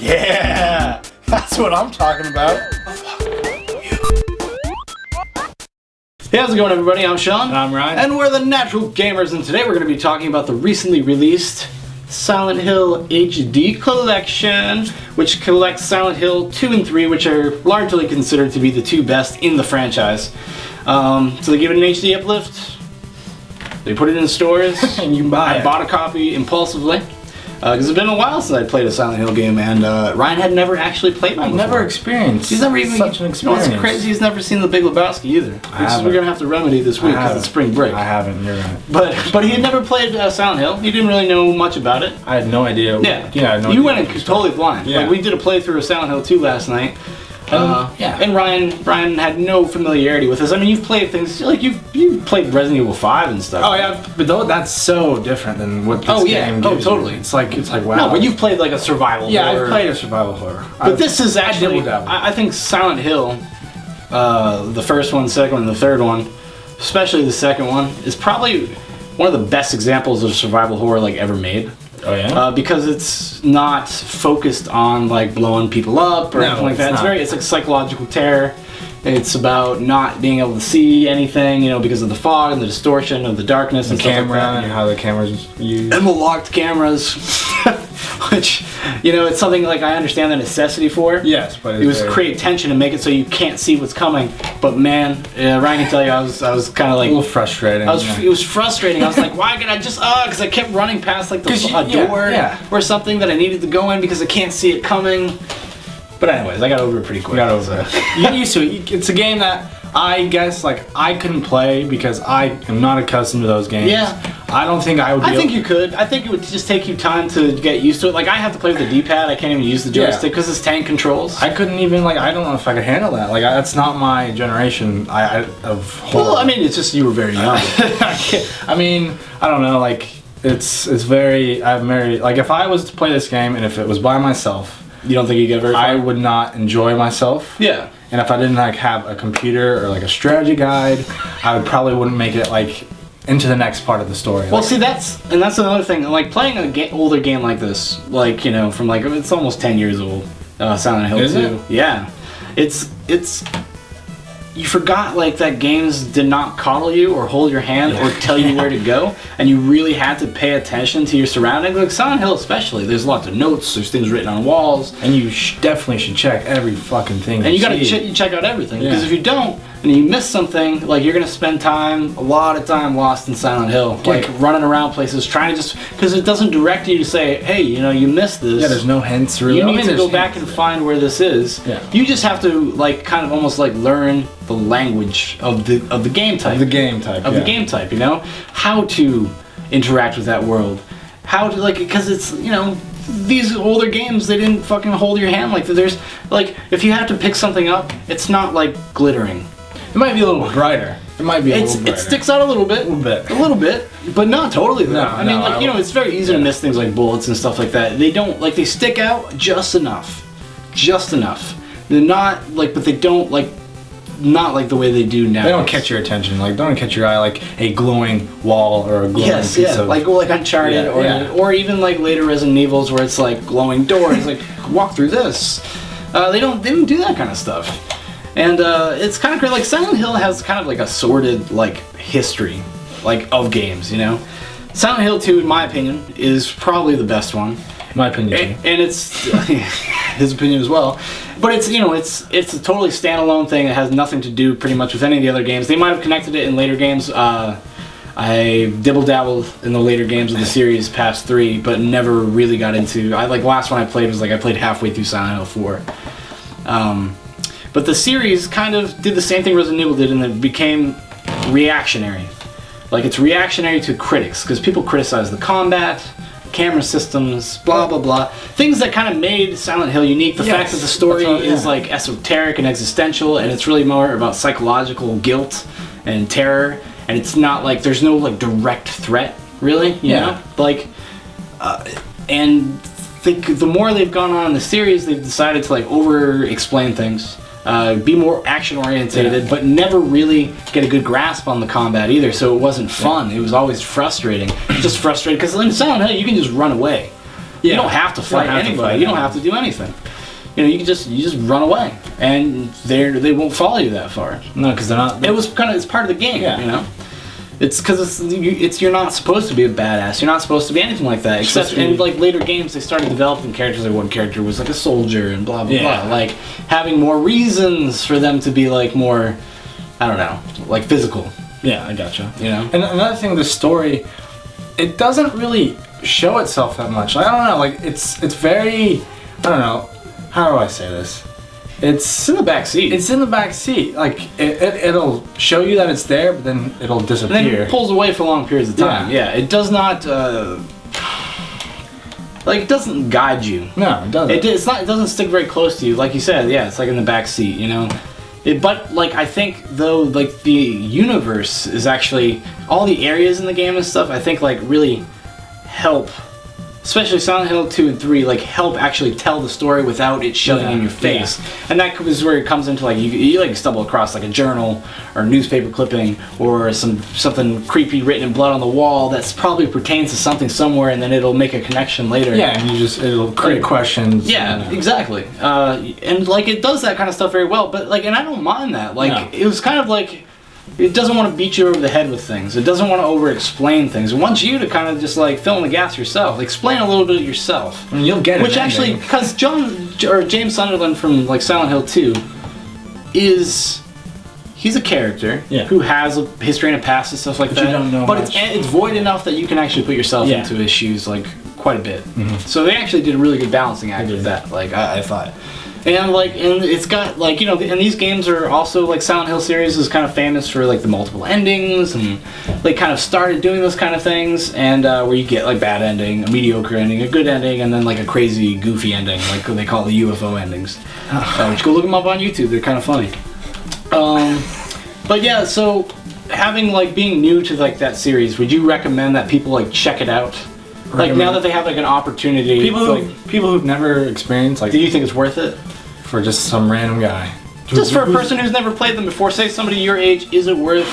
Yeah, that's what I'm talking about. Hey, how's it going, everybody? I'm Shaun. And I'm Ryan. And we're the Natural Gamers, and today we're going to be talking about the recently released Silent Hill HD Collection, which collects Silent Hill 2 and 3, which are largely considered to be the two best in the franchise. So they give it an HD uplift, they put it in stores, and you can buy it. I bought a copy impulsively. Because it's been a while since I played a Silent Hill game, and Ryan had never actually played one before. Never experienced. He's never even such an experience. It's crazy. He's never seen The Big Lebowski either. Which is we're gonna have to remedy this week because it's spring break. I haven't. You're right. But he had never played Silent Hill. He didn't really know much about it. I had no idea. Yeah. No you went in totally blind. Yeah. Like we did a playthrough of Silent Hill 2 last night. Yeah. And Ryan had no familiarity with this. I mean, you've played things like you've played Resident Evil 5 and stuff. Oh yeah, but that's so different than what this game gives totally. you. It's like wow. No, but you've played like a survival horror. Yeah, I've played a survival horror. But this is actually, I think Silent Hill, the first one, the second one, and the third one, especially the second one, is probably one of the best examples of survival horror like ever made. Oh yeah. Because it's not focused on like blowing people up or anything like that. It's like psychological terror. It's about not being able to see anything, because of the fog and the distortion of the darkness the and stuff camera like that. and how the camera's used. And the locked cameras, which it's something like I understand the necessity for. Yes, but it was create tension and make it so you can't see what's coming. But man, Ryan can tell you, I was kind of like a little frustrating. It was frustrating. I was like, why could I just because I kept running past like a door or something that I needed to go in because I can't see it coming. But anyways, I got over it pretty quick. You got over it. You get used to it. It's a game that I guess I couldn't play because I am not accustomed to those games. Yeah. I don't think I would. I think you could. I think it would just take you time to get used to it. Like I have to play with the D-pad. I can't even use the joystick because it's tank controls. I couldn't even I don't know if I could handle that. That's not my generation. Of horror. Well, I mean, it's just you were very young. I mean, I don't know. It's very. I'm very if I was to play this game and if it was by myself. You don't think you get very far? I would not enjoy myself. Yeah. And if I didn't have a computer or a strategy guide, I probably wouldn't make it into the next part of the story. Well, see, that's another thing. Playing an older game like this, from it's almost 10 years old. Silent Hill 2. Is it? Yeah. It's you forgot that games did not coddle you or hold your hand or tell you where to go, and you really had to pay attention to your surroundings. Like Silent Hill especially, there's lots of notes, there's things written on walls, and you definitely should check every fucking thing. And you gotta check out everything, because if you don't and you miss something, you're gonna spend a lot of time lost in Silent Hill, running around places trying to because it doesn't direct you to say, hey, you missed this. Yeah, there's no hints really. You need to go back and find where this is. Yeah. You just have to kind of almost learn the language of the game type. Of the game type. The game type, how to interact with that world, how to because it's these older games, they didn't fucking hold your hand like that. There's if you have to pick something up, it's not glittering. It might be a little brighter. It might be a little brighter. It sticks out a little bit. A little bit, but not totally though. I mean, it's very easy to miss things like bullets and stuff like that. They don't they stick out just enough. They're not but they don't not the way they do now. They don't catch your attention. Don't catch your eye a glowing wall or a glowing piece of... like Uncharted or even later Resident Evils where it's glowing doors. Walk through this. They don't do that kind of stuff. And it's kind of great. Silent Hill has kind of a sordid history of games. Silent Hill 2, in my opinion, is probably the best one. My opinion too. And it's his opinion as well. But it's it's a totally standalone thing. It has nothing to do pretty much with any of the other games. They might have connected it in later games. I dibble-dabbled in the later games of the series past 3, but never really got into... last one I played was I played halfway through Silent Hill 4. But the series kind of did the same thing Resident Evil did, and it became reactionary. It's reactionary to critics, because people criticize the combat, camera systems, blah blah blah. Things that kind of made Silent Hill unique. The fact that the story is esoteric and existential, and it's really more about psychological guilt and terror, and it's not there's no direct threat, really. You know? And the more they've gone on in the series, they've decided to over-explain things. Be more action-orientated, but never really get a good grasp on the combat either, so it wasn't fun. It was always frustrating. Just frustrating, because in Silent Hill, you can just run away. You don't have to fight anybody. You don't have to do anything. You know, you just run away, and they won't follow you that far. No, because they're not. It's part of the game. You know, it's because you're not supposed to be a badass. You're not supposed to be anything like that. Except in like later games, they started developing characters. Like one character was like a soldier and blah blah blah. Like having more reasons for them to be like more, I don't know, like physical. Yeah, I gotcha. You know, and another thing, the story, it doesn't really show itself that much. I don't know. Like it's very, I don't know. How do I say this? It's in the back seat. It's in the back seat. Like it'll show you that it's there, but then it'll disappear. And then it pulls away for long periods of time. Yeah, it does not. Like it doesn't guide you. No, it doesn't. It's not. It doesn't stick very close to you. Like you said, yeah, it's like in the back seat. You know. But like I think though, like the universe is actually all the areas in the game and stuff. I think like really help. Especially Silent Hill 2 and 3, like help actually tell the story without it shoving in your face. And that is where it comes into like you like stumble across like a journal or a newspaper clipping or something creepy written in blood on the wall that's probably pertains to something somewhere, and then it'll make a connection later. Yeah, and it'll create questions. Yeah, exactly. And like it does that kind of stuff very well. But like, and I don't mind that. Like it was kind of like. It doesn't want to beat you over the head with things. It doesn't want to over-explain things. It wants you to kind of just like fill in the gaps yourself. Explain a little bit yourself. And you'll get it. Which actually, because James Sunderland from like Silent Hill 2 he's a character who has a history and a past and stuff like that. You don't know but it's void enough that you can actually put yourself into his shoes like quite a bit. So they actually did a really good balancing act with that. Like I thought. And it's got like, you know, and these games are also like Silent Hill series is kind of famous for like the multiple endings, and they kind of started doing those kind of things, and where you get like bad ending, a mediocre ending, a good ending, and then like a crazy goofy ending, like they call it the UFO endings. Which go look them up on YouTube, they're kind of funny. But yeah, so having like being new to like that series, would you recommend that people like check it out? Like now that they have like an opportunity, people who've never experienced like. Do you think it's worth it? For just some random guy. Just for a person who's never played them before, say somebody your age, is it worth?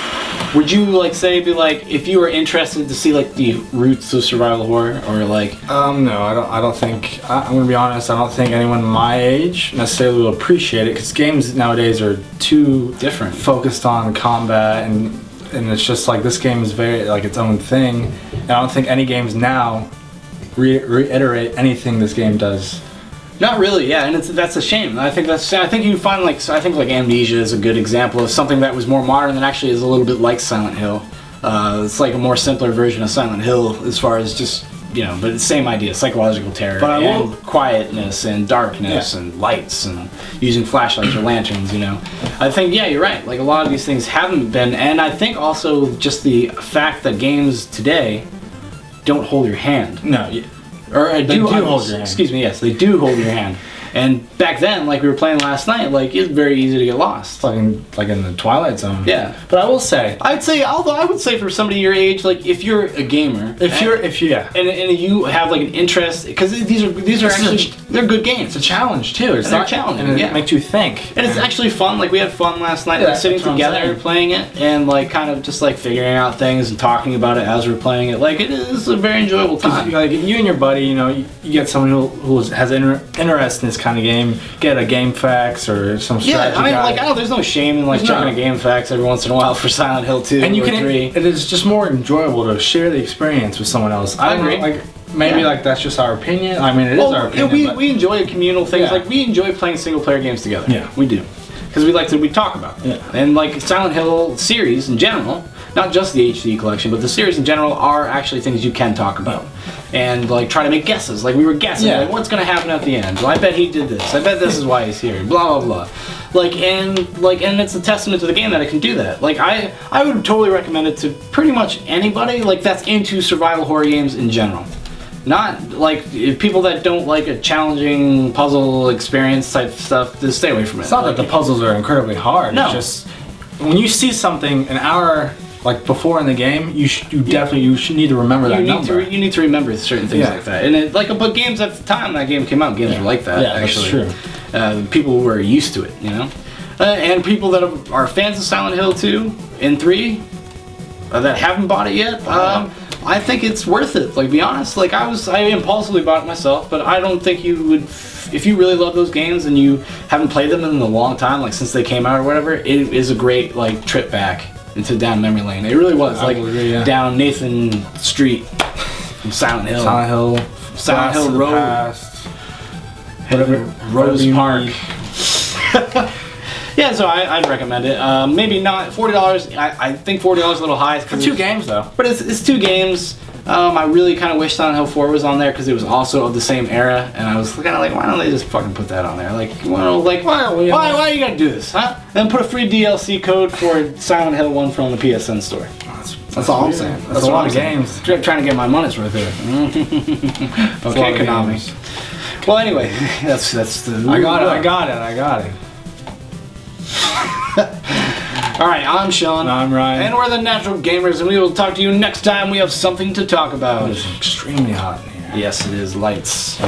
Would you like be like if you were interested to see like the roots of survival horror or like? No, I don't think. I'm gonna be honest. I don't think anyone my age necessarily will appreciate it because games nowadays are too different, focused on combat and it's just like this game is very like its own thing. And I don't think any games now reiterate anything this game does. Not really, yeah, and that's a shame. I think you find like Amnesia is a good example of something that was more modern and actually is a little bit like Silent Hill. It's like a more simpler version of Silent Hill as far as just but it's the same idea, psychological terror, but and quietness and darkness and lights and using flashlights or lanterns. I think you're right. Like a lot of these things haven't been, and I think also just the fact that games today don't hold your hand. No. Or they do hold your hand. Excuse me, yes, they do hold your hand. And back then, like we were playing last night, like it's very easy to get lost. Like in the Twilight Zone. Yeah. But I will say, although I would say for somebody your age, like if you're a gamer, and you have like an interest, because these are actually they're good games. It's a challenge too. It's not challenging. And it makes you think. And it's actually fun. Like we had fun last night, like sitting together playing it, and like kind of just like figuring out things and talking about it as we're playing it. Like it is a very enjoyable time. Like you and your buddy, you get someone who has interest in this kind of game, get a game facts or some strategy guide. There's no shame in like checking a game facts every once in a while for Silent Hill 2 and or 3. It is just more enjoyable to share the experience with someone else. I agree. Maybe that's just our opinion. I mean, it is our opinion. We enjoy communal things. Like we enjoy playing single player games together. Yeah, we do, because we talk about it. Yeah. And like Silent Hill series in general, not just the HD collection, but the series in general are actually things you can talk about. And like try to make guesses. Like we were guessing, like what's gonna happen at the end. Well, I bet he did this. I bet this is why he's here. Blah blah blah. And it's a testament to the game that it can do that. Like I would totally recommend it to pretty much anybody like that's into survival horror games in general. Not like if people that don't like a challenging puzzle experience type stuff, just stay away from it. It's not that the puzzles are incredibly hard. No. It's just when you see something an hour like before in the game, you should need to remember that number. You need to remember certain things like that. And but games at the time that game came out, games were like that. Yeah, actually. That's true. People were used to it, and people that are fans of Silent Hill 2 and 3 that haven't bought it yet. I think it's worth it. Like, be honest. Like, I impulsively bought it myself, but I don't think you would. If you really love those games and you haven't played them in a long time, like since they came out or whatever, it is a great like trip back into down memory lane. It really was like down Nathan Street from Silent Hill. Silent Hill Road. Whatever. Rose Park. Yeah, so I'd recommend it. Maybe not $40. I think $40 is a little high for 2 games though. But it's 2 games. I really kind of wish Silent Hill 4 was on there because it was also of the same era, and I was kind of like, why don't they just fucking put that on there? Like, well, like why are you gonna do this, huh? And put a free DLC code for Silent Hill 1 from the PSN store. That's all I'm saying. That's a lot of games. Trying to get my money's worth here. Okay, Konami. Well, anyway, that's the. I got it. Alright, I'm Shaun. And I'm Ryan. And we're the Natural Gamers, and we will talk to you next time we have something to talk about. It's extremely hot in here. Yes, it is. Lights.